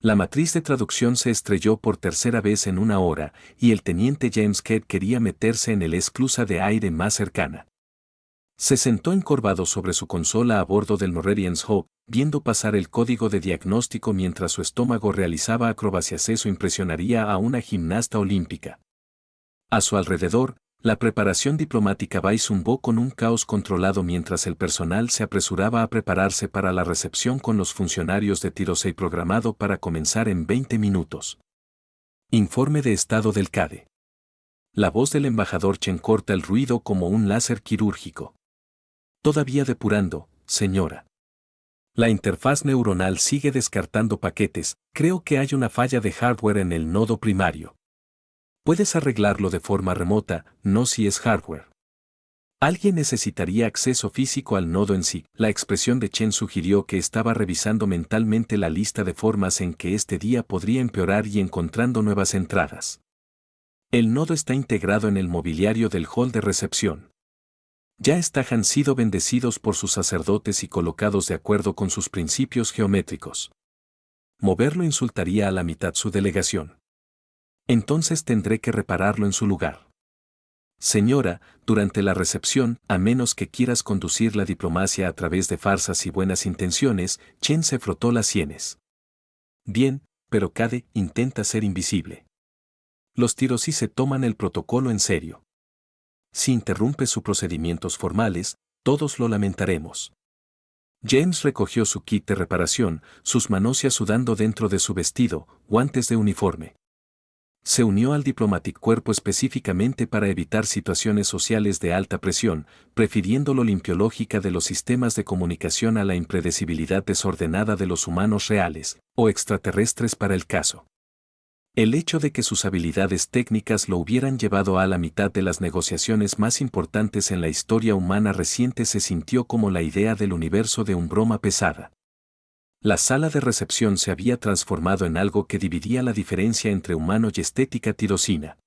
La matriz de traducción se estrelló por tercera vez en una hora, y el teniente James Kidd quería meterse en el esclusa de aire más cercana. Se sentó encorvado sobre su consola a bordo del Norwegian's Hope, viendo pasar el código de diagnóstico mientras su estómago realizaba acrobacias. Eso impresionaría a una gimnasta olímpica. A su alrededor, la preparación diplomática zumbó con un caos controlado mientras el personal se apresuraba a prepararse para la recepción con los funcionarios de Tirosei programado para comenzar en 20 minutos. Informe de estado del CADE. La voz del embajador Chen corta el ruido como un láser quirúrgico. Todavía depurando, señora. La interfaz neuronal sigue descartando paquetes. Creo que hay una falla de hardware en el nodo primario. Puedes arreglarlo de forma remota, no si es hardware. Alguien necesitaría acceso físico al nodo en sí. La expresión de Chen sugirió que estaba revisando mentalmente la lista de formas en que este día podría empeorar y encontrando nuevas entradas. El nodo está integrado en el mobiliario del hall de recepción. Ya han sido bendecidos por sus sacerdotes y colocados de acuerdo con sus principios geométricos. Moverlo insultaría a la mitad su delegación. Entonces tendré que repararlo en su lugar. Señora, durante la recepción, a menos que quieras conducir la diplomacia a través de farsas y buenas intenciones, Chen se frotó las sienes. Bien, pero CADE intenta ser invisible. Los Tirosei se toman el protocolo en serio. Si interrumpe sus procedimientos formales, todos lo lamentaremos. James recogió su kit de reparación, sus manocias sudando dentro de su vestido, guantes de uniforme. Se unió al Diplomatic Cuerpo específicamente para evitar situaciones sociales de alta presión, prefiriendo lo limpiológica de los sistemas de comunicación a la impredecibilidad desordenada de los humanos reales, o extraterrestres para el caso. El hecho de que sus habilidades técnicas lo hubieran llevado a la mitad de las negociaciones más importantes en la historia humana reciente se sintió como la idea del universo de un broma pesada. La sala de recepción se había transformado en algo que dividía la diferencia entre humano y estética tirosina.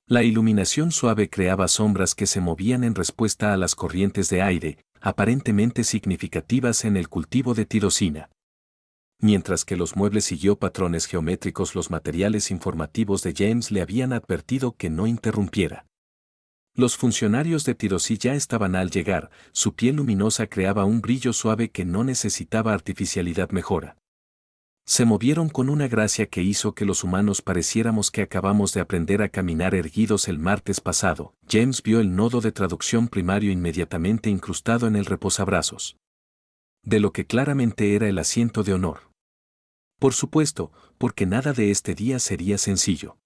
La iluminación suave creaba sombras que se movían en respuesta a las corrientes de aire, aparentemente significativas en el cultivo de tirosina. Mientras que los muebles siguió patrones geométricos, los materiales informativos de James le habían advertido que no interrumpiera. Los funcionarios de Tirosei ya estaban al llegar, su piel luminosa creaba un brillo suave que no necesitaba artificialidad mejora. Se movieron con una gracia que hizo que los humanos pareciéramos que acabamos de aprender a caminar erguidos el martes pasado. James vio el nodo de traducción primario inmediatamente incrustado en el reposabrazos. De lo que claramente era el asiento de honor. Por supuesto, porque nada de este día sería sencillo.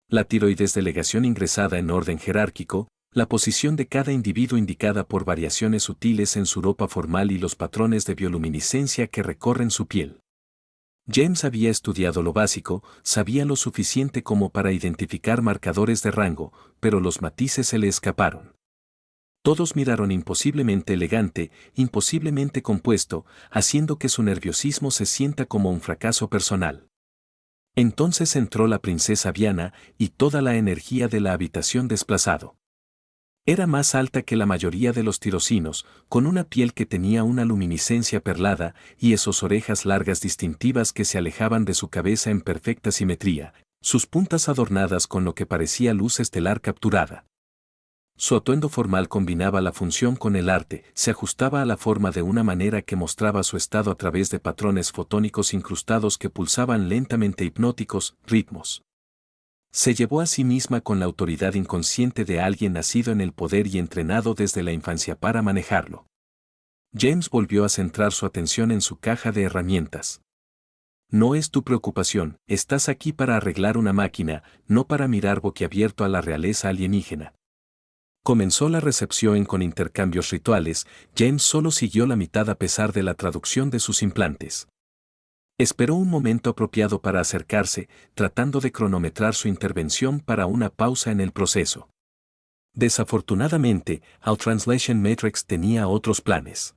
La tiroides delegación ingresada en orden jerárquico, la posición de cada individuo indicada por variaciones sutiles en su ropa formal y los patrones de bioluminiscencia que recorren su piel. James había estudiado lo básico, sabía lo suficiente como para identificar marcadores de rango, pero los matices se le escaparon. Todos miraron imposiblemente elegante, imposiblemente compuesto, haciendo que su nerviosismo se sienta como un fracaso personal. Entonces entró la princesa Viana y toda la energía de la habitación desplazado. Era más alta que la mayoría de los tirosinos, con una piel que tenía una luminiscencia perlada y esas orejas largas distintivas que se alejaban de su cabeza en perfecta simetría, sus puntas adornadas con lo que parecía luz estelar capturada. Su atuendo formal combinaba la función con el arte, se ajustaba a la forma de una manera que mostraba su estado a través de patrones fotónicos incrustados que pulsaban lentamente hipnóticos, ritmos. Se llevó a sí misma con la autoridad inconsciente de alguien nacido en el poder y entrenado desde la infancia para manejarlo. James volvió a centrar su atención en su caja de herramientas. No es tu preocupación, estás aquí para arreglar una máquina, no para mirar boquiabierto a la realeza alienígena. Comenzó la recepción con intercambios rituales, James solo siguió la mitad a pesar de la traducción de sus implantes. Esperó un momento apropiado para acercarse, tratando de cronometrar su intervención para una pausa en el proceso. Desafortunadamente, Our Translation Matrix tenía otros planes.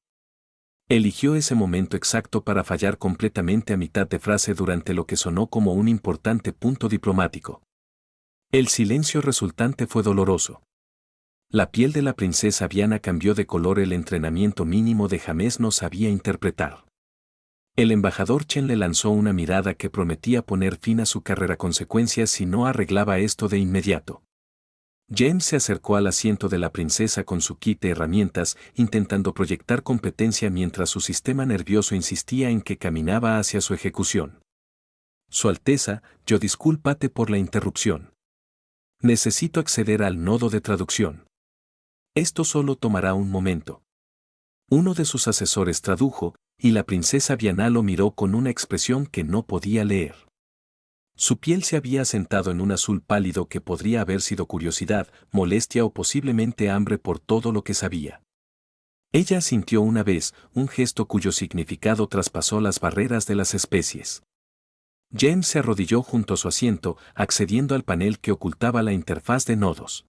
Eligió ese momento exacto para fallar completamente a mitad de frase durante lo que sonó como un importante punto diplomático. El silencio resultante fue doloroso. La piel de la princesa Viana cambió de color. El entrenamiento mínimo de James no sabía interpretar. El embajador Chen le lanzó una mirada que prometía poner fin a su carrera, consecuencias si no arreglaba esto de inmediato. James se acercó al asiento de la princesa con su kit de herramientas, intentando proyectar competencia mientras su sistema nervioso insistía en que caminaba hacia su ejecución. Su Alteza, yo discúlpate por la interrupción. Necesito acceder al nodo de traducción. Esto solo tomará un momento. Uno de sus asesores tradujo, y la princesa Viana lo miró con una expresión que no podía leer. Su piel se había asentado en un azul pálido que podría haber sido curiosidad, molestia o posiblemente hambre por todo lo que sabía. Ella sintió una vez un gesto cuyo significado traspasó las barreras de las especies. James se arrodilló junto a su asiento, accediendo al panel que ocultaba la interfaz de nodos.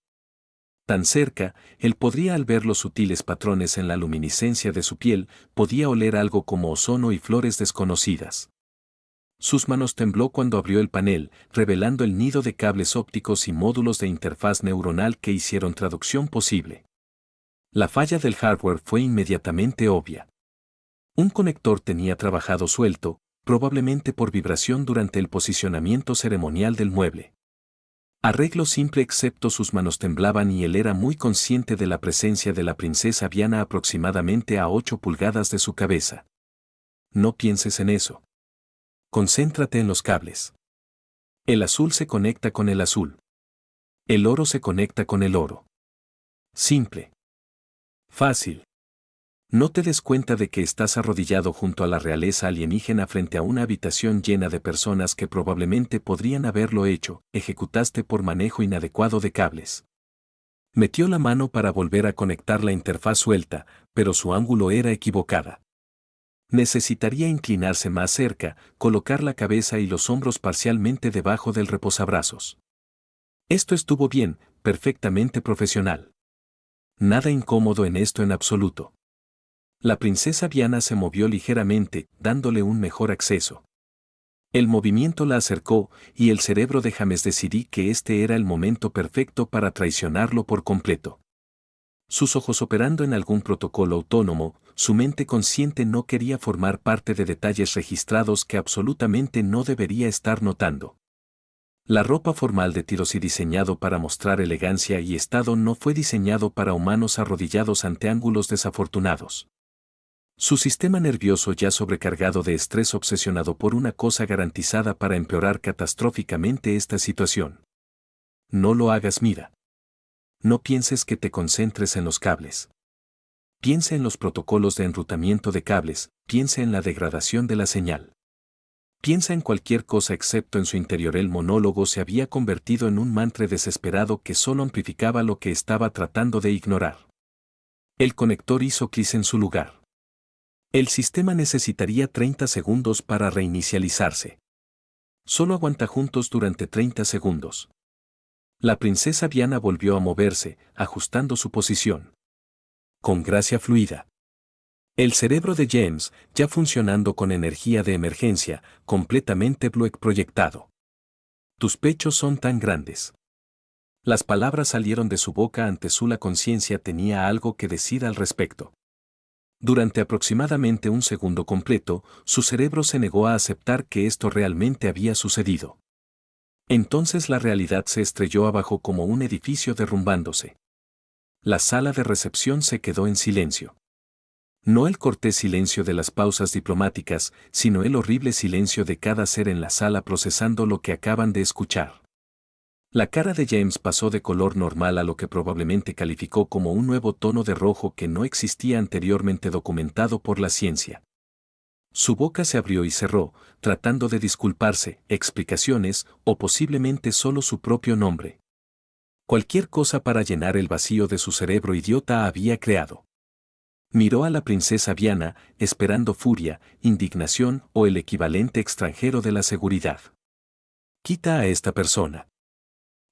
Tan cerca, él podría, al ver los sutiles patrones en la luminiscencia de su piel, podía oler algo como ozono y flores desconocidas. Sus manos tembló cuando abrió el panel, revelando el nido de cables ópticos y módulos de interfaz neuronal que hicieron traducción posible. La falla del hardware fue inmediatamente obvia. Un conector tenía trabajado suelto, probablemente por vibración durante el posicionamiento ceremonial del mueble. Arreglo simple, excepto sus manos temblaban y él era muy consciente de la presencia de la princesa Viana aproximadamente a 8 pulgadas de su cabeza. No pienses en eso. Concéntrate en los cables. El azul se conecta con el azul. El oro se conecta con el oro. Simple. Fácil. No te des cuenta de que estás arrodillado junto a la realeza alienígena frente a una habitación llena de personas que probablemente podrían haberlo hecho. Ejecutaste por manejo inadecuado de cables. Metió la mano para volver a conectar la interfaz suelta, pero su ángulo era equivocada. Necesitaría inclinarse más cerca, colocar la cabeza y los hombros parcialmente debajo del reposabrazos. Esto estuvo bien, perfectamente profesional. Nada incómodo en esto en absoluto. La princesa Viana se movió ligeramente, dándole un mejor acceso. El movimiento la acercó, y el cerebro de James decidí que este era el momento perfecto para traicionarlo por completo. Sus ojos operando en algún protocolo autónomo, su mente consciente no quería formar parte de detalles registrados que absolutamente no debería estar notando. La ropa formal de Tirosi, diseñado para mostrar elegancia y estado, no fue diseñado para humanos arrodillados ante ángulos desafortunados. Su sistema nervioso ya sobrecargado de estrés, obsesionado por una cosa garantizada para empeorar catastróficamente esta situación. No lo hagas, mira. No pienses, que te concentres en los cables. Piensa en los protocolos de enrutamiento de cables, piensa en la degradación de la señal. Piensa en cualquier cosa excepto en su interior. El monólogo se había convertido en un mantra desesperado que solo amplificaba lo que estaba tratando de ignorar. El conector hizo clic en su lugar. El sistema necesitaría 30 segundos para reinicializarse. Solo aguanta juntos durante 30 segundos. La princesa Viana volvió a moverse, ajustando su posición. Con gracia fluida. El cerebro de James, ya funcionando con energía de emergencia, completamente proyectado. Tus pechos son tan grandes. Las palabras salieron de su boca ante su la conciencia tenía algo que decir al respecto. Durante aproximadamente un segundo completo, su cerebro se negó a aceptar que esto realmente había sucedido. Entonces la realidad se estrelló abajo como un edificio derrumbándose. La sala de recepción se quedó en silencio. No el cortés silencio de las pausas diplomáticas, sino el horrible silencio de cada ser en la sala procesando lo que acaban de escuchar. La cara de James pasó de color normal a lo que probablemente calificó como un nuevo tono de rojo que no existía anteriormente, documentado por la ciencia. Su boca se abrió y cerró, tratando de disculparse, explicaciones, o posiblemente solo su propio nombre. Cualquier cosa para llenar el vacío de su cerebro idiota había creado. Miró a la princesa Viana, esperando furia, indignación o el equivalente extranjero de la seguridad. Quita a esta persona.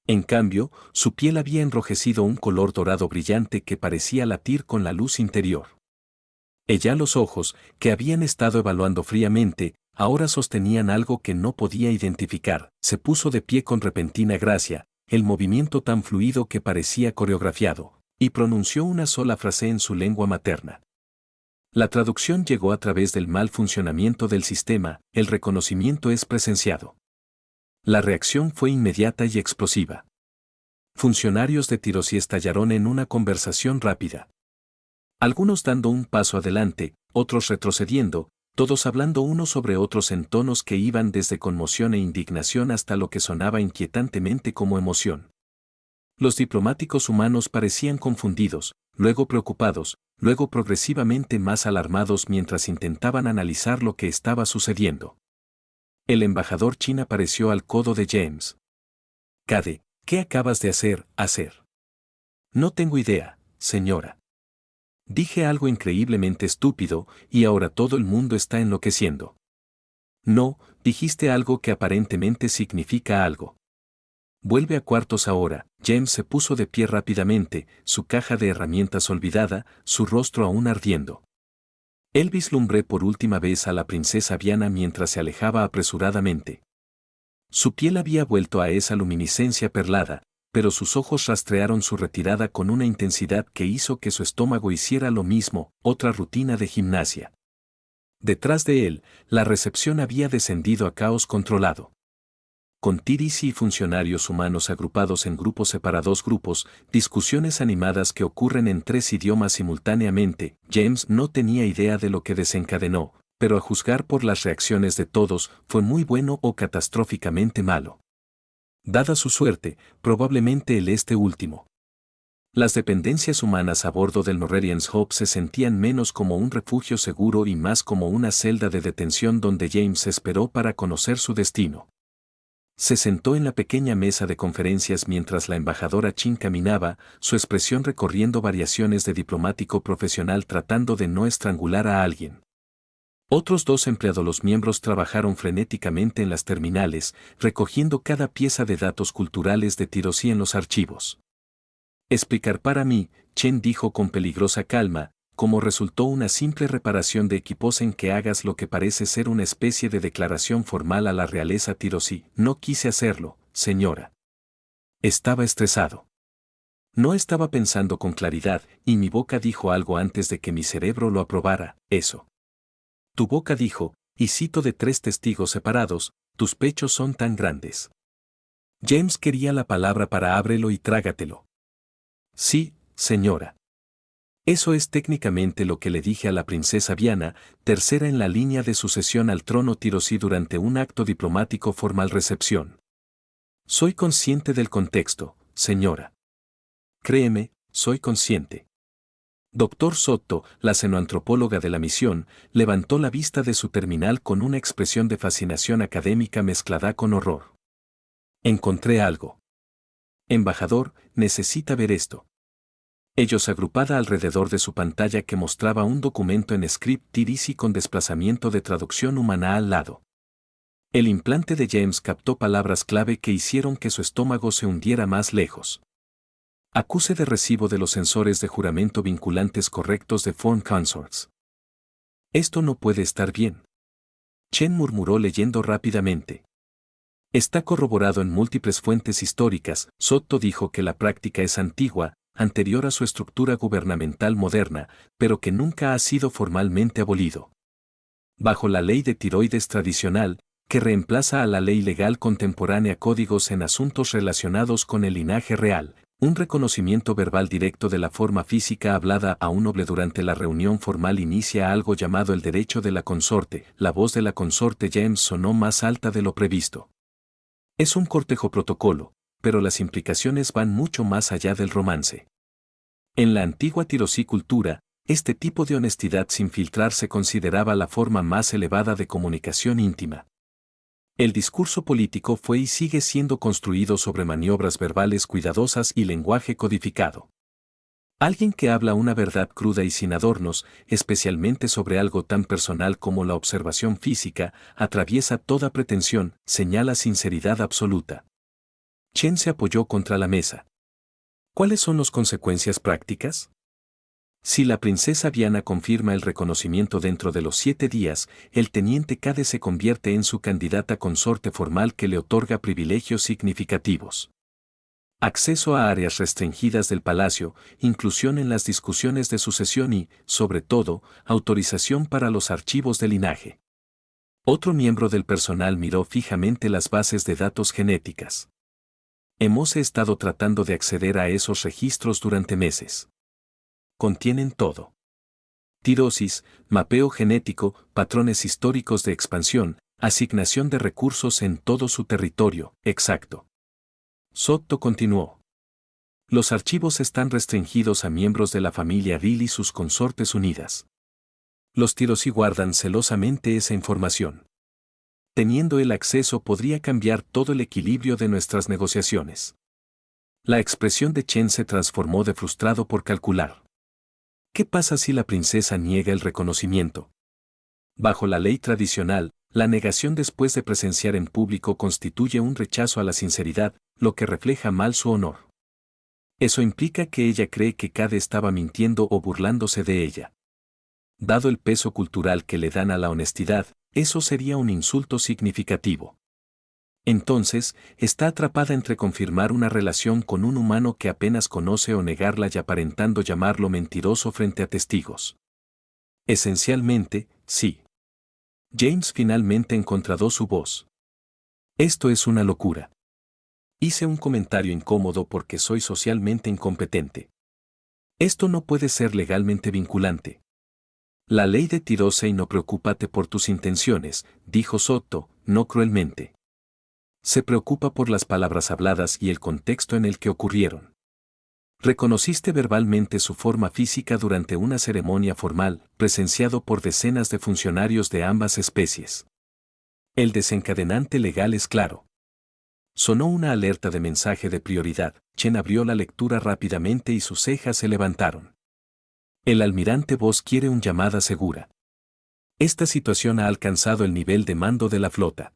En cambio, su piel había enrojecido un color dorado brillante que parecía latir con la luz interior. Ella, los ojos, que habían estado evaluando fríamente, ahora sostenían algo que no podía identificar. Se puso de pie con repentina gracia, el movimiento tan fluido que parecía coreografiado, y pronunció una sola frase en su lengua materna. La traducción llegó a través del mal funcionamiento del sistema, el reconocimiento es presenciado. La reacción fue inmediata y explosiva. Funcionarios de Tirosí estallaron en una conversación rápida. Algunos dando un paso adelante, otros retrocediendo, todos hablando unos sobre otros en tonos que iban desde conmoción e indignación hasta lo que sonaba inquietantemente como emoción. Los diplomáticos humanos parecían confundidos, luego preocupados, luego progresivamente más alarmados mientras intentaban analizar lo que estaba sucediendo. El embajador Chin apareció al codo de James. Cade, ¿qué acabas de hacer? No tengo idea, señora. Dije algo increíblemente estúpido, y ahora todo el mundo está enloqueciendo. No, dijiste algo que aparentemente significa algo. Vuelve a cuartos ahora. James se puso de pie rápidamente, su caja de herramientas olvidada, su rostro aún ardiendo. Él vislumbré por última vez a la princesa Viana mientras se alejaba apresuradamente. Su piel había vuelto a esa luminiscencia perlada, pero sus ojos rastrearon su retirada con una intensidad que hizo que su estómago hiciera lo mismo, otra rutina de gimnasia. Detrás de él, la recepción había descendido a caos controlado. Con tiris y funcionarios humanos agrupados en grupos separados discusiones animadas que ocurren en 3 idiomas simultáneamente, James no tenía idea de lo que desencadenó, pero a juzgar por las reacciones de todos, fue muy bueno o catastróficamente malo. Dada su suerte, probablemente último. Las dependencias humanas a bordo del Norwegians Hope se sentían menos como un refugio seguro y más como una celda de detención donde James esperó para conocer su destino. Se sentó en la pequeña mesa de conferencias mientras la embajadora Chin caminaba, su expresión recorriendo variaciones de diplomático profesional tratando de no estrangular a alguien. Otros 2 empleados los miembros trabajaron frenéticamente en las terminales, recogiendo cada pieza de datos culturales de Tirosí en los archivos. Explicar para mí, Chen dijo con peligrosa calma, cómo resultó una simple reparación de equipos en que hagas lo que parece ser una especie de declaración formal a la realeza Tirosí. No quise hacerlo, señora. Estaba estresado. No estaba pensando con claridad, y mi boca dijo algo antes de que mi cerebro lo aprobara, eso. Tu boca dijo, y cito de 3 testigos separados, tus pechos son tan grandes. James quería la palabra para ábrelo y trágatelo. Sí, señora. Eso es técnicamente lo que le dije a la princesa Viana, tercera en la línea de sucesión al trono Tirosí durante un acto diplomático formal recepción. Soy consciente del contexto, señora. Créeme, soy consciente. Dr. Soto, la xenoantropóloga de la misión, levantó la vista de su terminal con una expresión de fascinación académica mezclada con horror. Encontré algo. Embajador, necesita ver esto. Ellos agrupada alrededor de su pantalla que mostraba un documento en script Tirisi con desplazamiento de traducción humana al lado. El implante de James captó palabras clave que hicieron que su estómago se hundiera más lejos. Acuse de recibo de los sensores de juramento vinculantes correctos de Foreign Consorts. Esto no puede estar bien. Chen murmuró leyendo rápidamente. Está corroborado en múltiples fuentes históricas. Soto dijo que la práctica es antigua, anterior a su estructura gubernamental moderna, pero que nunca ha sido formalmente abolido. Bajo la ley de tiroides tradicional, que reemplaza a la ley legal contemporánea códigos en asuntos relacionados con el linaje real, un reconocimiento verbal directo de la forma física hablada a un noble durante la reunión formal inicia algo llamado el derecho de la consorte. La voz de la consorte James sonó más alta de lo previsto. Es un cortejo protocolo, pero las implicaciones van mucho más allá del romance. En la antigua Tirosí cultura, este tipo de honestidad sin filtrar se consideraba la forma más elevada de comunicación íntima. El discurso político fue y sigue siendo construido sobre maniobras verbales cuidadosas y lenguaje codificado. Alguien que habla una verdad cruda y sin adornos, especialmente sobre algo tan personal como la observación física, atraviesa toda pretensión, señala sinceridad absoluta. Chen se apoyó contra la mesa. ¿Cuáles son las consecuencias prácticas? Si la princesa Viana confirma el reconocimiento dentro de los 7 días, el teniente Cade se convierte en su candidata consorte formal que le otorga privilegios significativos. Acceso a áreas restringidas del palacio, inclusión en las discusiones de sucesión y, sobre todo, autorización para los archivos de linaje. Otro miembro del personal miró fijamente las bases de datos genéticas. Hemos estado tratando de acceder a esos registros durante meses. Contienen todo. Tirosis, mapeo genético, patrones históricos de expansión, asignación de recursos en todo su territorio, exacto. Sotto continuó. Los archivos están restringidos a miembros de la familia Rill y sus consortes unidas. Los Tirosi guardan celosamente esa información. Teniendo el acceso podría cambiar todo el equilibrio de nuestras negociaciones. La expresión de Chen se transformó de frustrado por calcular. ¿Qué pasa si la princesa niega el reconocimiento? Bajo la ley tradicional, la negación después de presenciar en público constituye un rechazo a la sinceridad, lo que refleja mal su honor. Eso implica que ella cree que Cade estaba mintiendo o burlándose de ella. Dado el peso cultural que le dan a la honestidad, eso sería un insulto significativo. Entonces, está atrapada entre confirmar una relación con un humano que apenas conoce o negarla y aparentando llamarlo mentiroso frente a testigos. Esencialmente, sí. James finalmente encontró su voz. Esto es una locura. Hice un comentario incómodo porque soy socialmente incompetente. Esto no puede ser legalmente vinculante. La ley de Tirosei no preocúpate por tus intenciones, dijo Sotto, no cruelmente. Se preocupa por las palabras habladas y el contexto en el que ocurrieron. Reconociste verbalmente su forma física durante una ceremonia formal, presenciado por decenas de funcionarios de ambas especies. El desencadenante legal es claro. Sonó una alerta de mensaje de prioridad. Chen abrió la lectura rápidamente y sus cejas se levantaron. El almirante Voss quiere una llamada segura. Esta situación ha alcanzado el nivel de mando de la flota.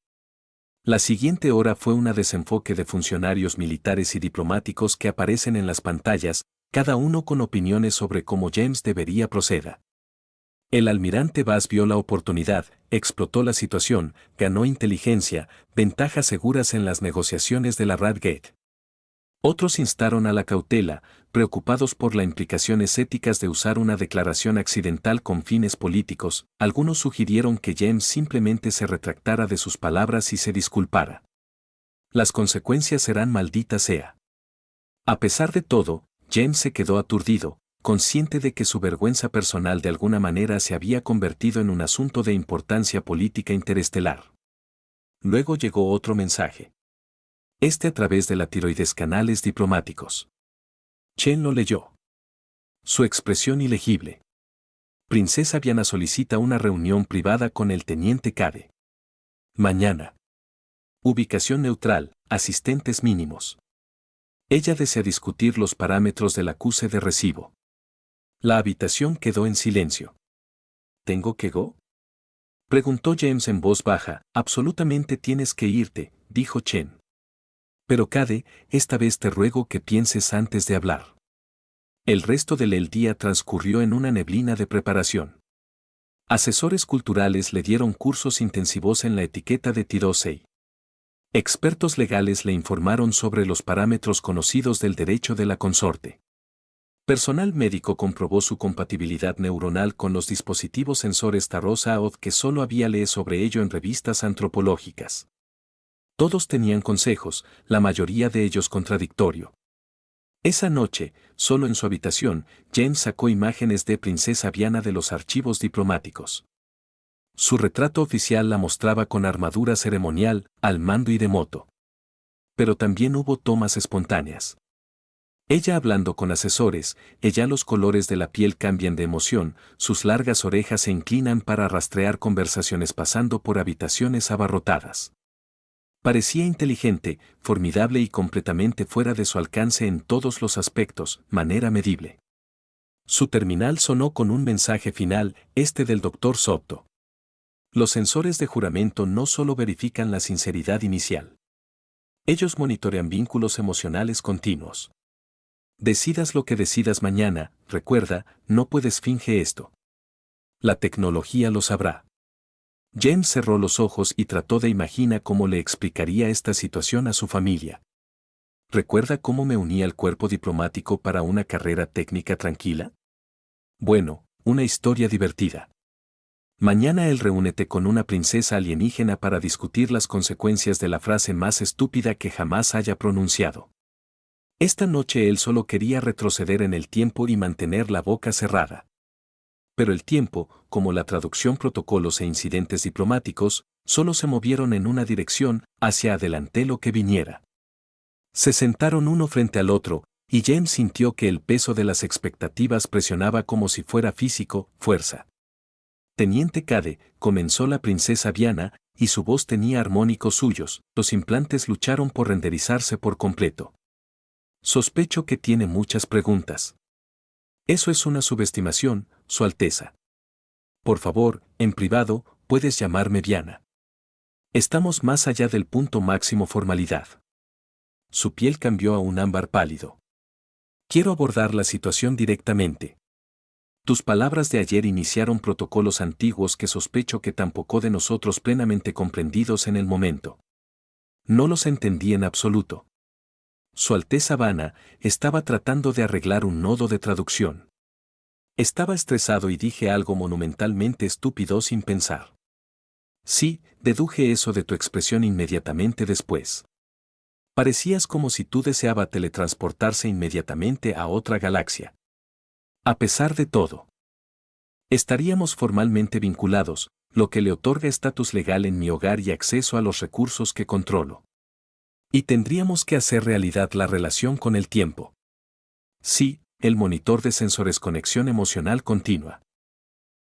La siguiente hora fue un desenfoque de funcionarios militares y diplomáticos que aparecen en las pantallas, cada uno con opiniones sobre cómo James debería proceder. El almirante Bass vio la oportunidad, explotó la situación, ganó inteligencia, ventajas seguras en las negociaciones de la Radgate. Otros instaron a la cautela, preocupados por las implicaciones éticas de usar una declaración accidental con fines políticos. Algunos sugirieron que James simplemente se retractara de sus palabras y se disculpara. Las consecuencias serán maldita sea. A pesar de todo, James se quedó aturdido, consciente de que su vergüenza personal de alguna manera se había convertido en un asunto de importancia política interestelar. Luego llegó otro mensaje. A través de la tiroides canales diplomáticos. Chen lo leyó. Su expresión ilegible. Princesa Viana solicita una reunión privada con el teniente Cade. Mañana. Ubicación neutral, asistentes mínimos. Ella desea discutir los parámetros del acuse de recibo. La habitación quedó en silencio. ¿Tengo que go? Preguntó James en voz baja. Absolutamente tienes que irte, dijo Chen. Pero Cade, esta vez te ruego que pienses antes de hablar. El resto del día transcurrió en una neblina de preparación. Asesores culturales le dieron cursos intensivos en la etiqueta de Tirosei. Expertos legales le informaron sobre los parámetros conocidos del derecho de la consorte. Personal médico comprobó su compatibilidad neuronal con los dispositivos sensores Taros-AOD que solo había leído sobre ello en revistas antropológicas. Todos tenían consejos, la mayoría de ellos contradictorio. Esa noche, solo en su habitación, James sacó imágenes de Princesa Viana de los archivos diplomáticos. Su retrato oficial la mostraba con armadura ceremonial, al mando y de moto. Pero también hubo tomas espontáneas. Ella hablando con asesores, ella los colores de la piel cambian de emoción, sus largas orejas se inclinan para rastrear conversaciones pasando por habitaciones abarrotadas. Parecía inteligente, formidable y completamente fuera de su alcance en todos los aspectos, manera medible. Su terminal sonó con un mensaje final, del Dr. Sotto. Los sensores de juramento no solo verifican la sinceridad inicial. Ellos monitorean vínculos emocionales continuos. Decidas lo que decidas mañana, recuerda, no puedes fingir esto. La tecnología lo sabrá. James cerró los ojos y trató de imaginar cómo le explicaría esta situación a su familia. ¿Recuerda cómo me uní al cuerpo diplomático para una carrera técnica tranquila? Bueno, una historia divertida. Mañana él reúnete con una princesa alienígena para discutir las consecuencias de la frase más estúpida que jamás haya pronunciado. Esta noche él solo quería retroceder en el tiempo y mantener la boca cerrada. Pero el tiempo, como la traducción, protocolos e incidentes diplomáticos, solo se movieron en una dirección, hacia adelante lo que viniera. Se sentaron uno frente al otro, y James sintió que el peso de las expectativas presionaba como si fuera físico, fuerza. Teniente Cade, comenzó la princesa Viana, y su voz tenía armónicos suyos, los implantes lucharon por renderizarse por completo. Sospecho que tiene muchas preguntas. Eso es una subestimación, Su Alteza. Por favor, en privado, puedes llamarme Viana. Estamos más allá del punto máximo formalidad. Su piel cambió a un ámbar pálido. Quiero abordar la situación directamente. Tus palabras de ayer iniciaron protocolos antiguos que sospecho que tampoco de nosotros plenamente comprendidos en el momento. No los entendí en absoluto. Su Alteza Vana estaba tratando de arreglar un nodo de traducción. Estaba estresado y dije algo monumentalmente estúpido sin pensar. Sí, deduje eso de tu expresión inmediatamente después. Parecías como si tú deseaba teletransportarse inmediatamente a otra galaxia. A pesar de todo, estaríamos formalmente vinculados, lo que le otorga estatus legal en mi hogar y acceso a los recursos que controlo. Y tendríamos que hacer realidad la relación con el tiempo. Sí, el monitor de sensores conexión emocional continua.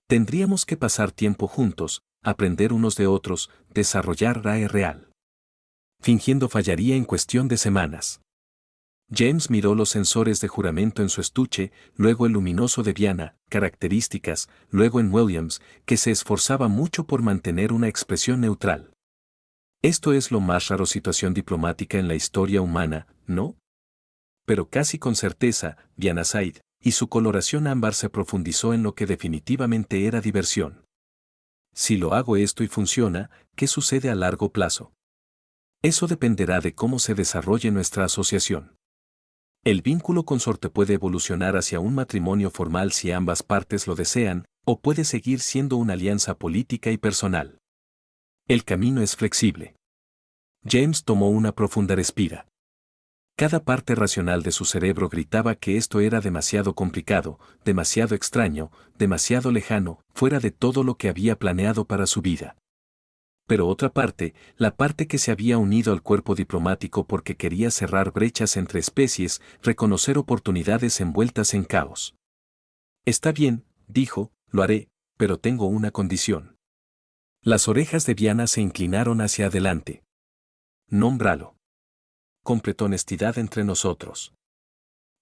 Tendríamos que pasar tiempo juntos, aprender unos de otros, desarrollar RAE real. Fingiendo fallaría en cuestión de semanas. James miró los sensores de juramento en su estuche, luego el luminoso de Viana, características, luego en Williams, que se esforzaba mucho por mantener una expresión neutral. Esto es lo más raro situación diplomática en la historia humana, ¿no? Pero casi con certeza, Viana Said, y su coloración ámbar se profundizó en lo que definitivamente era diversión. Si lo hago esto y funciona, ¿qué sucede a largo plazo? Eso dependerá de cómo se desarrolle nuestra asociación. El vínculo consorte puede evolucionar hacia un matrimonio formal si ambas partes lo desean, o puede seguir siendo una alianza política y personal. El camino es flexible. James tomó una profunda respira. Cada parte racional de su cerebro gritaba que esto era demasiado complicado, demasiado extraño, demasiado lejano, fuera de todo lo que había planeado para su vida. Pero otra parte, la parte que se había unido al cuerpo diplomático porque quería cerrar brechas entre especies, reconocer oportunidades envueltas en caos. Está bien, dijo, lo haré, pero tengo una condición. Las orejas de Viana se inclinaron hacia adelante. Nómbralo. Completa honestidad entre nosotros.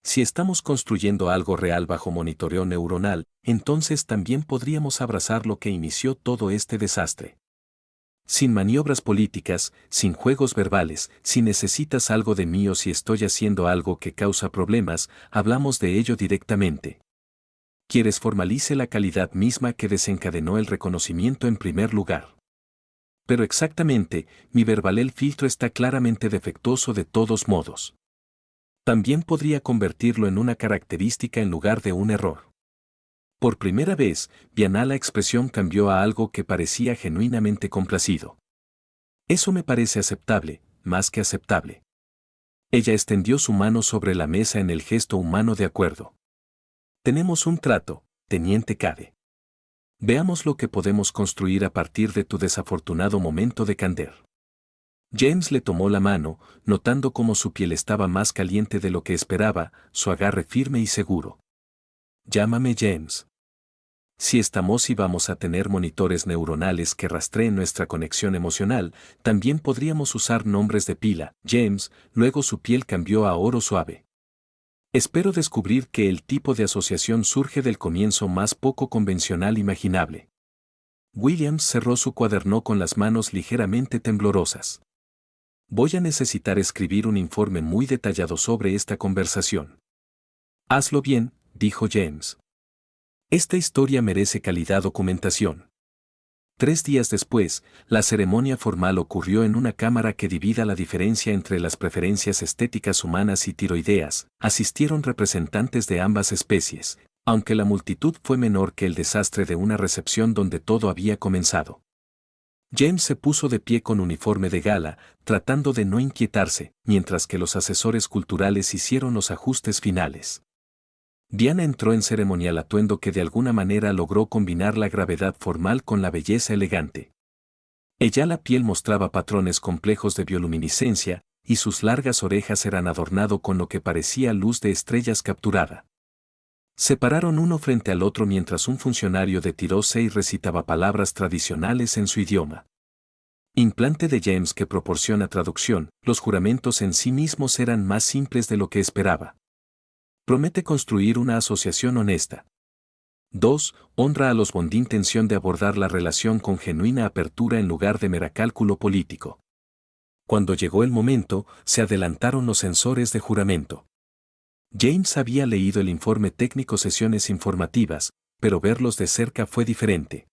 Si estamos construyendo algo real bajo monitoreo neuronal, entonces también podríamos abrazar lo que inició todo este desastre. Sin maniobras políticas, sin juegos verbales, si necesitas algo de mí o si estoy haciendo algo que causa problemas, hablamos de ello directamente. Quieres formalice la calidad misma que desencadenó el reconocimiento en primer lugar. Pero exactamente, mi verbalel filtro está claramente defectuoso de todos modos. También podría convertirlo en una característica en lugar de un error. Por primera vez, Viana la expresión cambió a algo que parecía genuinamente complacido. Eso me parece aceptable, más que aceptable. Ella extendió su mano sobre la mesa en el gesto humano de acuerdo. Tenemos un trato, Teniente Cade. Veamos lo que podemos construir a partir de tu desafortunado momento de candor. James le tomó la mano, notando cómo su piel estaba más caliente de lo que esperaba, su agarre firme y seguro. Llámame James. Si estamos y vamos a tener monitores neuronales que rastreen nuestra conexión emocional, también podríamos usar nombres de pila, James, luego su piel cambió a oro suave. Espero descubrir que el tipo de asociación surge del comienzo más poco convencional imaginable. Williams cerró su cuaderno con las manos ligeramente temblorosas. Voy a necesitar escribir un informe muy detallado sobre esta conversación. Hazlo bien, dijo James. Esta historia merece calidad documentación. 3 días después, la ceremonia formal ocurrió en una cámara que divida la diferencia entre las preferencias estéticas humanas y tiroideas. Asistieron representantes de ambas especies, aunque la multitud fue menor que el desastre de una recepción donde todo había comenzado. James se puso de pie con uniforme de gala, tratando de no inquietarse, mientras que los asesores culturales hicieron los ajustes finales. Diana entró en ceremonial atuendo que de alguna manera logró combinar la gravedad formal con la belleza elegante. Ella la piel mostraba patrones complejos de bioluminiscencia, y sus largas orejas eran adornado con lo que parecía luz de estrellas capturada. Se pararon uno frente al otro mientras un funcionario de Tirosei recitaba palabras tradicionales en su idioma. Implante de James que proporciona traducción, los juramentos en sí mismos eran más simples de lo que esperaba. Promete construir una asociación honesta. 2. Honra a los bond intención de abordar la relación con genuina apertura en lugar de mera cálculo político. Cuando llegó el momento, se adelantaron los sensores de juramento. James había leído el informe técnico sesiones informativas, pero verlos de cerca fue diferente.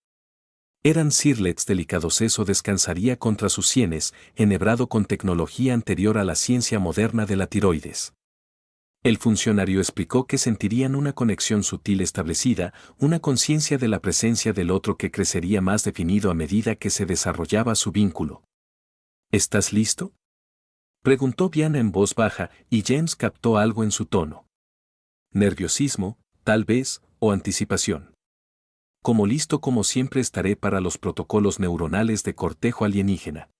Eran cirlets delicados, eso descansaría contra sus sienes, enhebrado con tecnología anterior a la ciencia moderna de la tiroides. El funcionario explicó que sentirían una conexión sutil establecida, una conciencia de la presencia del otro que crecería más definido a medida que se desarrollaba su vínculo. ¿Estás listo?, preguntó Diana en voz baja, y James captó algo en su tono. Nerviosismo, tal vez, o anticipación. Como listo como siempre estaré para los protocolos neuronales de cortejo alienígena.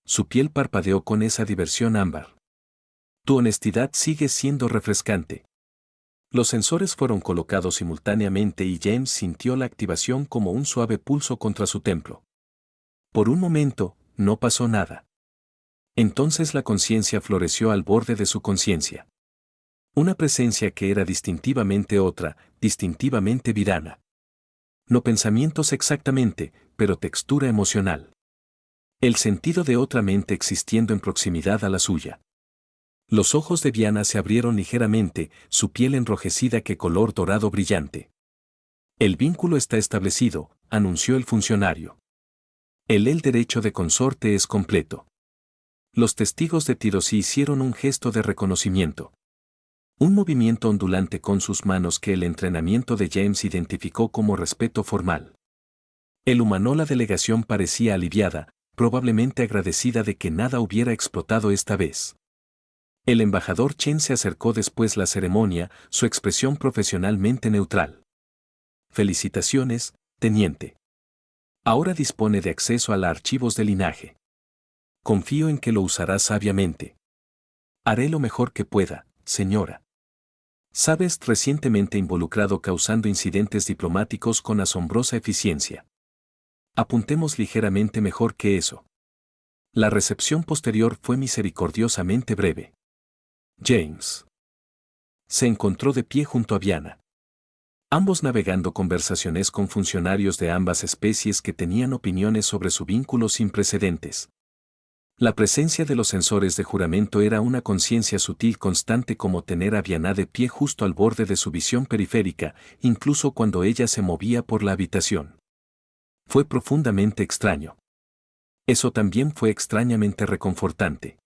Su piel parpadeó con esa diversión ámbar. Tu honestidad sigue siendo refrescante. Los sensores fueron colocados simultáneamente y James sintió la activación como un suave pulso contra su templo. Por un momento, no pasó nada. Entonces la conciencia floreció al borde de su conciencia. Una presencia que era distintivamente otra, distintivamente virana. No pensamientos exactamente, pero textura emocional. El sentido de otra mente existiendo en proximidad a la suya. Los ojos de Diana se abrieron ligeramente, su piel enrojecida que color dorado brillante. El vínculo está establecido, anunció el funcionario. El derecho de consorte es completo. Los testigos de Tirosei hicieron un gesto de reconocimiento. Un movimiento ondulante con sus manos que el entrenamiento de James identificó como respeto formal. El humano, la delegación parecía aliviada, probablemente agradecida de que nada hubiera explotado esta vez. El embajador Chen se acercó después la ceremonia, su expresión profesionalmente neutral. Felicitaciones, teniente. Ahora dispone de acceso a los archivos de linaje. Confío en que lo usará sabiamente. Haré lo mejor que pueda, señora. Sabes, recientemente involucrado causando incidentes diplomáticos con asombrosa eficiencia. Apuntemos ligeramente mejor que eso. La recepción posterior fue misericordiosamente breve. James se encontró de pie junto a Diana. Ambos navegando conversaciones con funcionarios de ambas especies que tenían opiniones sobre su vínculo sin precedentes. La presencia de los sensores de juramento era una conciencia sutil constante como tener a Diana de pie justo al borde de su visión periférica, incluso cuando ella se movía por la habitación. Fue profundamente extraño. Eso también fue extrañamente reconfortante.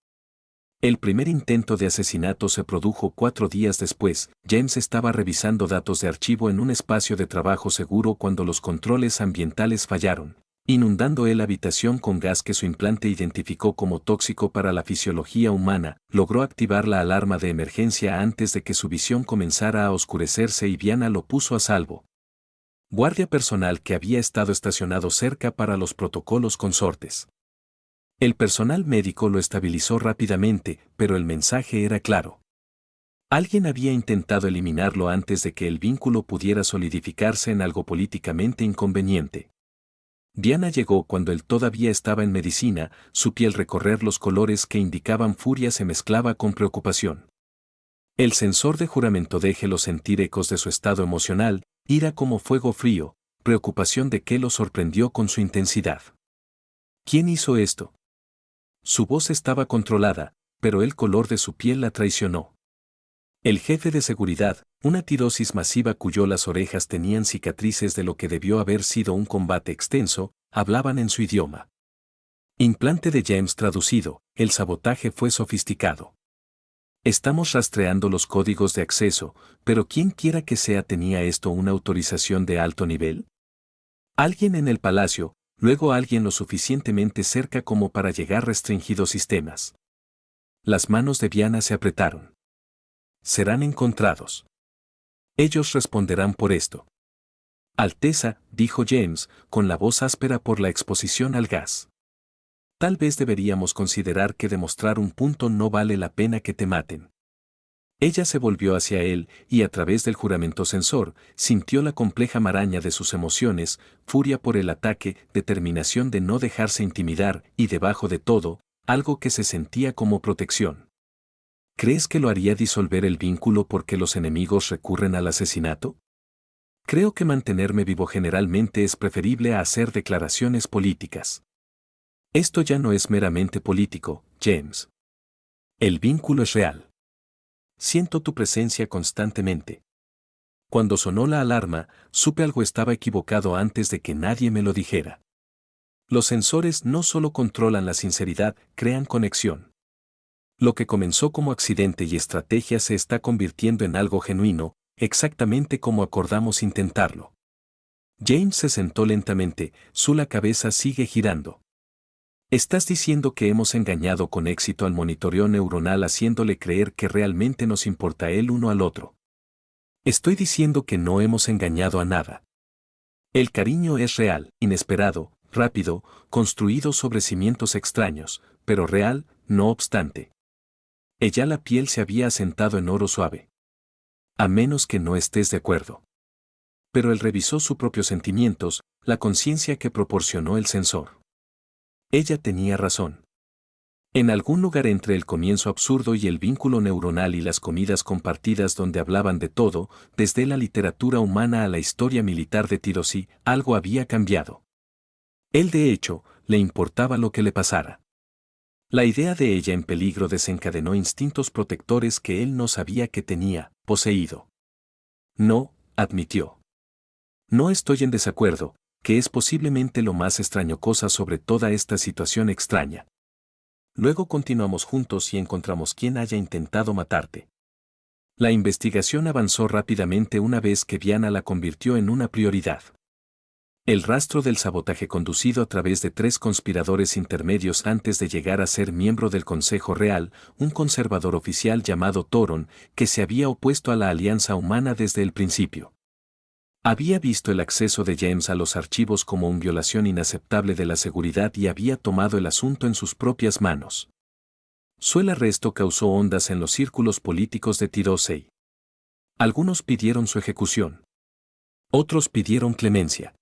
El primer intento de asesinato se produjo 4 días después. James estaba revisando datos de archivo en un espacio de trabajo seguro cuando los controles ambientales fallaron, inundando la habitación con gas que su implante identificó como tóxico para la fisiología humana. Logró activar la alarma de emergencia antes de que su visión comenzara a oscurecerse y Diana lo puso a salvo. Guardia personal que había estado estacionado cerca para los protocolos consortes. El personal médico lo estabilizó rápidamente, pero el mensaje era claro. Alguien había intentado eliminarlo antes de que el vínculo pudiera solidificarse en algo políticamente inconveniente. Diana llegó cuando él todavía estaba en medicina, su piel recorrer los colores que indicaban furia se mezclaba con preocupación. El sensor de juramento déjelo sentir ecos de su estado emocional, ira como fuego frío, preocupación de que lo sorprendió con su intensidad. ¿Quién hizo esto? Su voz estaba controlada, pero el color de su piel la traicionó. El jefe de seguridad, una tirosis masiva cuyo las orejas tenían cicatrices de lo que debió haber sido un combate extenso, hablaban en su idioma. Implante de James traducido, el sabotaje fue sofisticado. Estamos rastreando los códigos de acceso, pero quien quiera que sea tenía esto una autorización de alto nivel. Alguien en el palacio, luego alguien lo suficientemente cerca como para llegar restringidos sistemas. Las manos de Diana se apretaron. Serán encontrados. Ellos responderán por esto. Alteza, dijo James, con la voz áspera por la exposición al gas. Tal vez deberíamos considerar que demostrar un punto no vale la pena que te maten. Ella se volvió hacia él y a través del juramento censor, sintió la compleja maraña de sus emociones, furia por el ataque, determinación de no dejarse intimidar y debajo de todo, algo que se sentía como protección. ¿Crees que lo haría disolver el vínculo porque los enemigos recurren al asesinato? Creo que mantenerme vivo generalmente es preferible a hacer declaraciones políticas. Esto ya no es meramente político, James. El vínculo es real. Siento tu presencia constantemente. Cuando sonó la alarma, supe algo estaba equivocado antes de que nadie me lo dijera. Los sensores no solo controlan la sinceridad, crean conexión. Lo que comenzó como accidente y estrategia se está convirtiendo en algo genuino, exactamente como acordamos intentarlo. James se sentó lentamente, la cabeza sigue girando. Estás diciendo que hemos engañado con éxito al monitoreo neuronal haciéndole creer que realmente nos importa el uno al otro. Estoy diciendo que no hemos engañado a nada. El cariño es real, inesperado, rápido, construido sobre cimientos extraños, pero real, no obstante. Ella la piel se había asentado en oro suave. A menos que no estés de acuerdo. Pero él revisó sus propios sentimientos, la conciencia que proporcionó el sensor. Ella tenía razón. En algún lugar entre el comienzo absurdo y el vínculo neuronal y las comidas compartidas donde hablaban de todo, desde la literatura humana a la historia militar de Tirosí, algo había cambiado. Él de hecho, le importaba lo que le pasara. La idea de ella en peligro desencadenó instintos protectores que él no sabía que tenía, poseído. No, admitió. No estoy en desacuerdo, que es posiblemente lo más extraño cosa sobre toda esta situación extraña. Luego continuamos juntos y encontramos quien haya intentado matarte. La investigación avanzó rápidamente una vez que Diana la convirtió en una prioridad. El rastro del sabotaje conducido a través de 3 conspiradores intermedios antes de llegar a ser miembro del Consejo Real, un conservador oficial llamado Toron, que se había opuesto a la alianza humana desde el principio. Había visto el acceso de James a los archivos como una violación inaceptable de la seguridad y había tomado el asunto en sus propias manos. Su arresto causó ondas en los círculos políticos de Tirosei. Algunos pidieron su ejecución. Otros pidieron clemencia.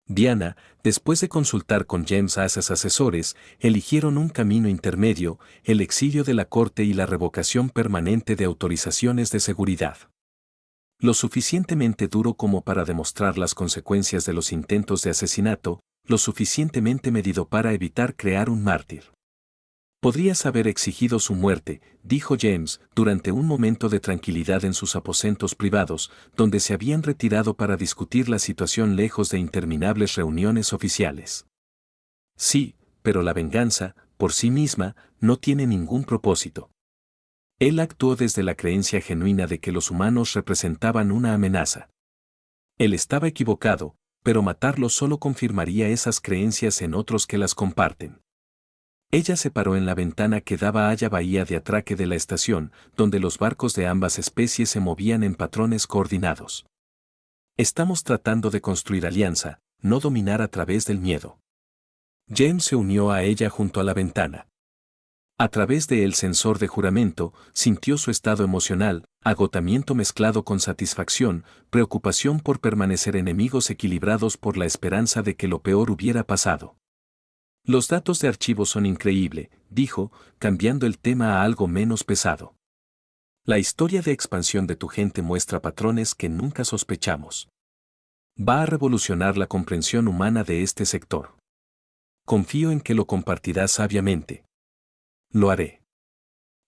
Diana, después de consultar con James a sus asesores, eligieron un camino intermedio, el exilio de la corte y la revocación permanente de autorizaciones de seguridad. Lo suficientemente duro como para demostrar las consecuencias de los intentos de asesinato, lo suficientemente medido para evitar crear un mártir. Podrías haber exigido su muerte, dijo James, durante un momento de tranquilidad en sus aposentos privados, donde se habían retirado para discutir la situación lejos de interminables reuniones oficiales. Sí, pero la venganza, por sí misma, no tiene ningún propósito. Él actuó desde la creencia genuina de que los humanos representaban una amenaza. Él estaba equivocado, pero matarlo solo confirmaría esas creencias en otros que las comparten. Ella se paró en la ventana que daba a la bahía de atraque de la estación, donde los barcos de ambas especies se movían en patrones coordinados. Estamos tratando de construir alianza, no dominar a través del miedo. James se unió a ella junto a la ventana. A través de el sensor de juramento, sintió su estado emocional, agotamiento mezclado con satisfacción, preocupación por permanecer enemigos equilibrados por la esperanza de que lo peor hubiera pasado. Los datos de archivo son increíble, dijo, cambiando el tema a algo menos pesado. La historia de expansión de tu gente muestra patrones que nunca sospechamos. Va a revolucionar la comprensión humana de este sector. Confío en que lo compartirás sabiamente. Lo haré.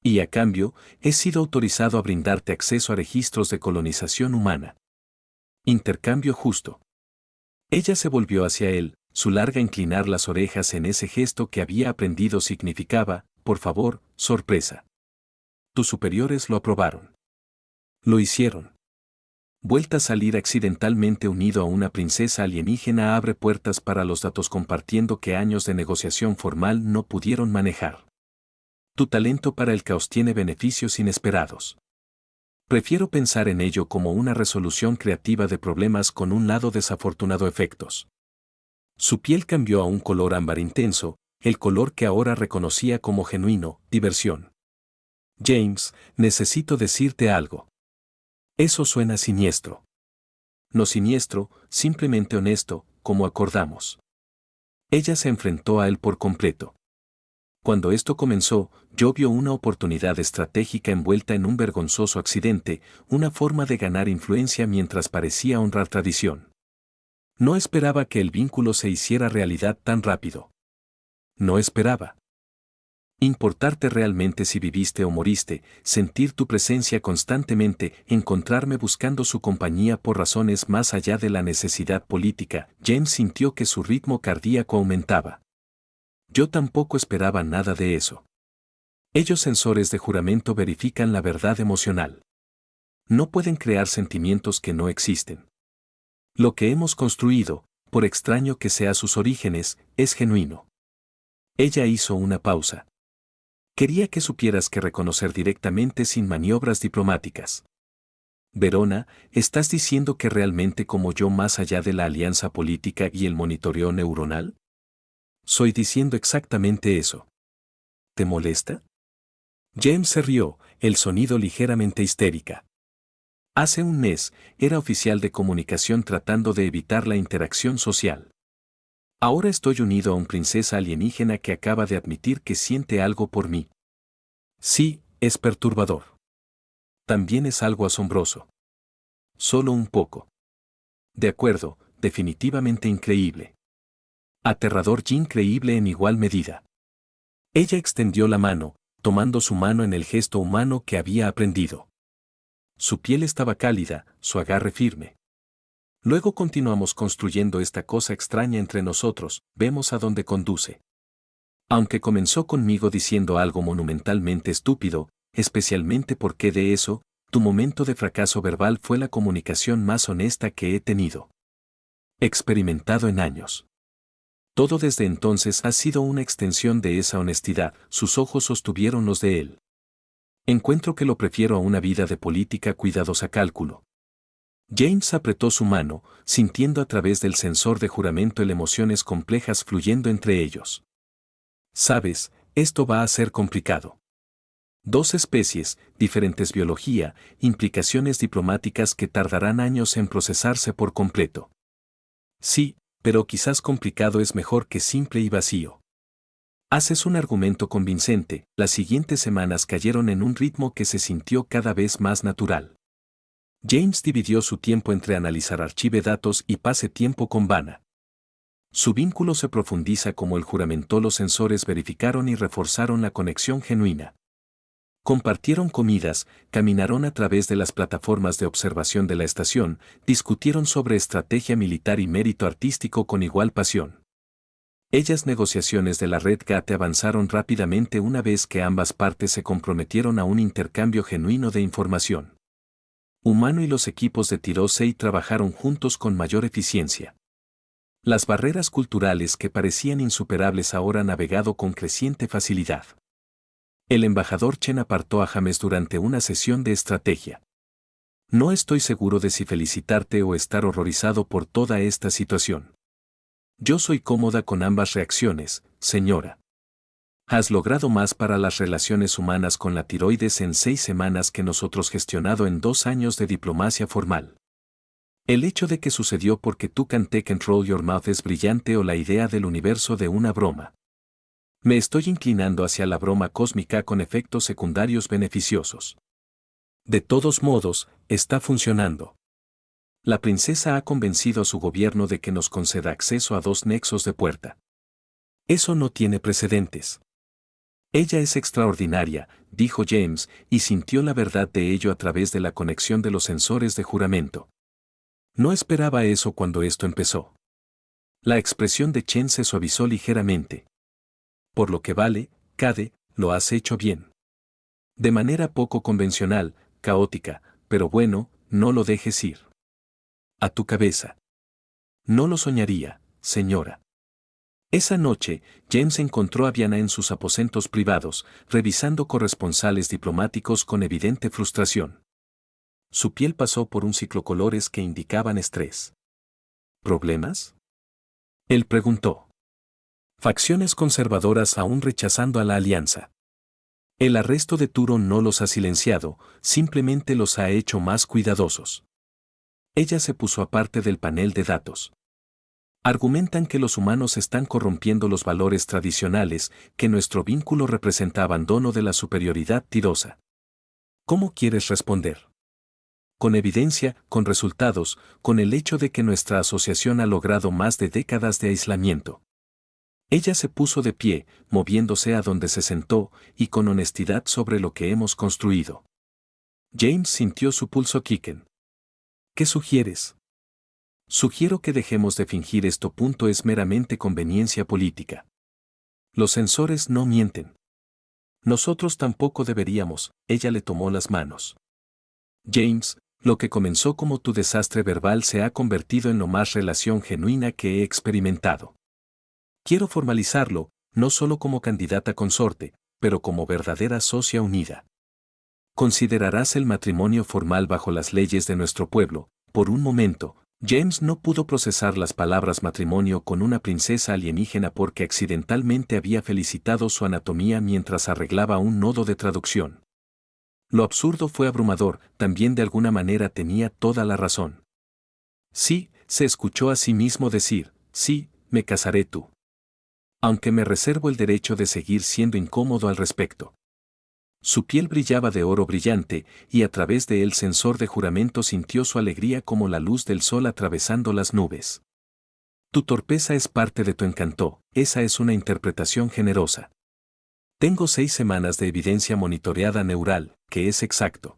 Y a cambio, he sido autorizado a brindarte acceso a registros de colonización humana. Intercambio justo. Ella se volvió hacia él, Su larga inclinar las orejas en ese gesto que había aprendido significaba, por favor, sorpresa. Tus superiores lo aprobaron. Lo hicieron. Vuelta a salir accidentalmente unido a una princesa alienígena abre puertas para los datos compartiendo que años de negociación formal no pudieron manejar. Tu talento para el caos tiene beneficios inesperados. Prefiero pensar en ello como una resolución creativa de problemas con un lado desafortunado efectos. Su piel cambió a un color ámbar intenso, el color que ahora reconocía como genuino, diversión. James, necesito decirte algo. Eso suena siniestro. No siniestro, simplemente honesto, como acordamos. Ella se enfrentó a él por completo. Cuando esto comenzó, yo vio una oportunidad estratégica envuelta en un vergonzoso accidente, una forma de ganar influencia mientras parecía honrar tradición. No esperaba que el vínculo se hiciera realidad tan rápido. No esperaba. Importarte realmente si viviste o moriste, sentir tu presencia constantemente, encontrarme buscando su compañía por razones más allá de la necesidad política. James sintió que su ritmo cardíaco aumentaba. Yo tampoco esperaba nada de eso. Ellos sensores de juramento verifican la verdad emocional. No pueden crear sentimientos que no existen. Lo que hemos construido, por extraño que sea sus orígenes, es genuino. Ella hizo una pausa. Quería que supieras que reconocer directamente sin maniobras diplomáticas. Verona, ¿estás diciendo que realmente como yo más allá de la alianza política y el monitoreo neuronal? Soy diciendo exactamente eso. ¿Te molesta? James se rió, el sonido ligeramente histérica. Hace un mes, era oficial de comunicación tratando de evitar la interacción social. Ahora estoy unido a un princesa alienígena que acaba de admitir que siente algo por mí. Sí, es perturbador. También es algo asombroso. Solo un poco. De acuerdo, definitivamente increíble. Aterrador y increíble en igual medida. Ella extendió la mano, tomando su mano en el gesto humano que había aprendido. Su piel estaba cálida, su agarre firme. Luego continuamos construyendo esta cosa extraña entre nosotros, vemos a dónde conduce. Aunque comenzó conmigo diciendo algo monumentalmente estúpido, especialmente porque de eso, tu momento de fracaso verbal fue la comunicación más honesta que he tenido. Experimentado en años. Todo desde entonces ha sido una extensión de esa honestidad, sus ojos sostuvieron los de él. Encuentro que lo prefiero a una vida de política cuidadosa cálculo. James apretó su mano, sintiendo a través del sensor de juramento el emociones complejas fluyendo entre ellos. Sabes, esto va a ser complicado. Dos especies, diferentes biología, implicaciones diplomáticas que tardarán años en procesarse por completo. Sí, pero quizás complicado es mejor que simple y vacío. Haces un argumento convincente, las siguientes semanas cayeron en un ritmo que se sintió cada vez más natural. James dividió su tiempo entre analizar archive datos y pase tiempo con Vanna. Su vínculo se profundiza como el juramento. Los sensores verificaron y reforzaron la conexión genuina. Compartieron comidas, caminaron a través de las plataformas de observación de la estación, discutieron sobre estrategia militar y mérito artístico con igual pasión. Ellas negociaciones de la red GATE avanzaron rápidamente una vez que ambas partes se comprometieron a un intercambio genuino de información. Humano y los equipos de Tirosei trabajaron juntos con mayor eficiencia. Las barreras culturales que parecían insuperables ahora han navegado con creciente facilidad. El embajador Chen apartó a James durante una sesión de estrategia. No estoy seguro de si felicitarte o estar horrorizado por toda esta situación. Yo soy cómoda con ambas reacciones, señora. Has logrado más para las relaciones humanas con la tiroides en 6 semanas que nosotros gestionado en 2 años de diplomacia formal. El hecho de que sucedió porque tú canté Control Your Mouth es brillante o la idea del universo de una broma. Me estoy inclinando hacia la broma cósmica con efectos secundarios beneficiosos. De todos modos, está funcionando. La princesa ha convencido a su gobierno de que nos conceda acceso a 2 nexos de puerta. Eso no tiene precedentes. Ella es extraordinaria, dijo James, y sintió la verdad de ello a través de la conexión de los sensores de juramento. No esperaba eso cuando esto empezó. La expresión de Chen se suavizó ligeramente. Por lo que vale, Cade, lo has hecho bien. De manera poco convencional, caótica, pero bueno, no lo dejes ir. A tu cabeza. No lo soñaría, señora. Esa noche, James encontró a Viana en sus aposentos privados, revisando corresponsales diplomáticos con evidente frustración. Su piel pasó por un ciclocolores que indicaban estrés. ¿Problemas? Él preguntó. Facciones conservadoras aún rechazando a la alianza. El arresto de Turo no los ha silenciado, simplemente los ha hecho más cuidadosos. Ella se puso aparte del panel de datos. Argumentan que los humanos están corrompiendo los valores tradicionales, que nuestro vínculo representa abandono de la superioridad tirosa. ¿Cómo quieres responder? Con evidencia, con resultados, con el hecho de que nuestra asociación ha logrado más de décadas de aislamiento. Ella se puso de pie, moviéndose a donde se sentó, y con honestidad sobre lo que hemos construido. James sintió su pulso quiquen. ¿Qué sugieres? Sugiero que dejemos de fingir esto. Es meramente conveniencia política. Los sensores no mienten. Nosotros tampoco deberíamos, ella le tomó las manos. James, lo que comenzó como tu desastre verbal se ha convertido en lo más relación genuina que he experimentado. Quiero formalizarlo, no solo como candidata consorte, pero como verdadera socia unida. Considerarás el matrimonio formal bajo las leyes de nuestro pueblo. Por un momento, James no pudo procesar las palabras matrimonio con una princesa alienígena porque accidentalmente había felicitado su anatomía mientras arreglaba un nodo de traducción. Lo absurdo fue abrumador, también de alguna manera tenía toda la razón. Sí, se escuchó a sí mismo decir, sí, me casaré tú. Aunque me reservo el derecho de seguir siendo incómodo al respecto. Su piel brillaba de oro brillante, y a través de el sensor de juramento sintió su alegría como la luz del sol atravesando las nubes. Tu torpeza es parte de tu encanto, esa es una interpretación generosa. Tengo 6 semanas de evidencia monitoreada neural, que es exacto.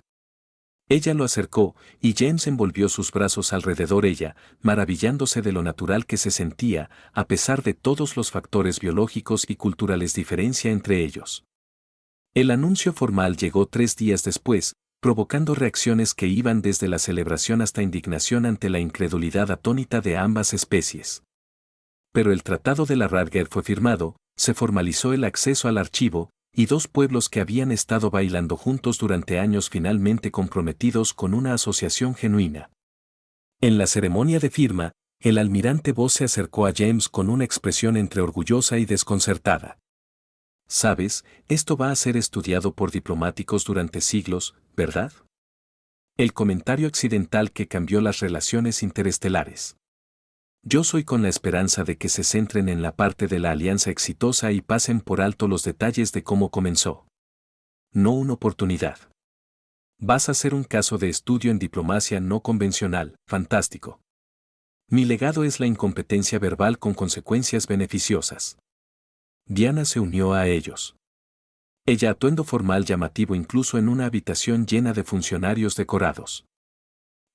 Ella lo acercó, y James envolvió sus brazos alrededor ella, maravillándose de lo natural que se sentía, a pesar de todos los factores biológicos y culturales diferencia entre ellos. El anuncio formal llegó 3 días después, provocando reacciones que iban desde la celebración hasta indignación ante la incredulidad atónita de ambas especies. Pero el Tratado de la Radger fue firmado, se formalizó el acceso al archivo, y 2 pueblos que habían estado bailando juntos durante años finalmente comprometidos con una asociación genuina. En la ceremonia de firma, el almirante Voss se acercó a James con una expresión entre orgullosa y desconcertada. Sabes, esto va a ser estudiado por diplomáticos durante siglos, ¿verdad? El comentario accidental que cambió las relaciones interestelares. Yo soy con la esperanza de que se centren en la parte de la alianza exitosa y pasen por alto los detalles de cómo comenzó. No una oportunidad. Vas a ser un caso de estudio en diplomacia no convencional, fantástico. Mi legado es la incompetencia verbal con consecuencias beneficiosas. Diana se unió a ellos. Ella atuendo formal llamativo incluso en una habitación llena de funcionarios decorados.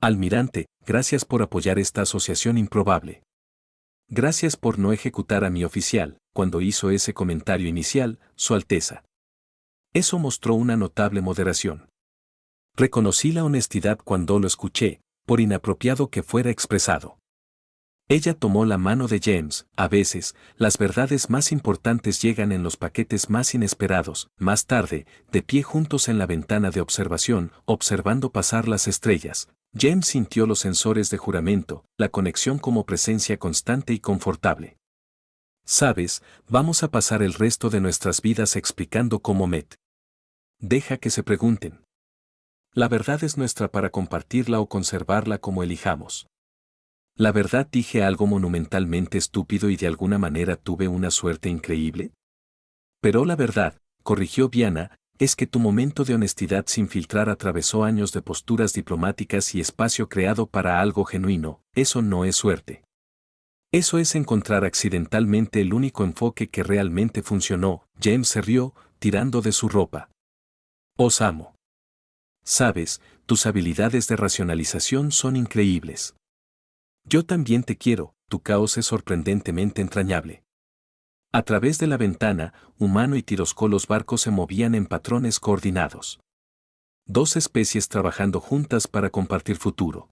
Almirante, gracias por apoyar esta asociación improbable. Gracias por no ejecutar a mi oficial, cuando hizo ese comentario inicial, Su Alteza. Eso mostró una notable moderación. Reconocí la honestidad cuando lo escuché, por inapropiado que fuera expresado. Ella tomó la mano de James. A veces, las verdades más importantes llegan en los paquetes más inesperados. Más tarde, de pie juntos en la ventana de observación, observando pasar las estrellas, James sintió los sensores de juramento, la conexión como presencia constante y confortable. Sabes, vamos a pasar el resto de nuestras vidas explicando cómo Met. Deja que se pregunten. La verdad es nuestra para compartirla o conservarla como elijamos. ¿La verdad dije algo monumentalmente estúpido y de alguna manera tuve una suerte increíble? Pero la verdad, corrigió Viana, es que tu momento de honestidad sin filtrar atravesó años de posturas diplomáticas y espacio creado para algo genuino. Eso no es suerte. Eso es encontrar accidentalmente el único enfoque que realmente funcionó. James se rió, tirando de su ropa. Os amo. Sabes, tus habilidades de racionalización son increíbles. Yo también te quiero, tu caos es sorprendentemente entrañable. A través de la ventana, Humano y Tirosco los barcos se movían en patrones coordinados. Dos especies trabajando juntas para compartir futuro.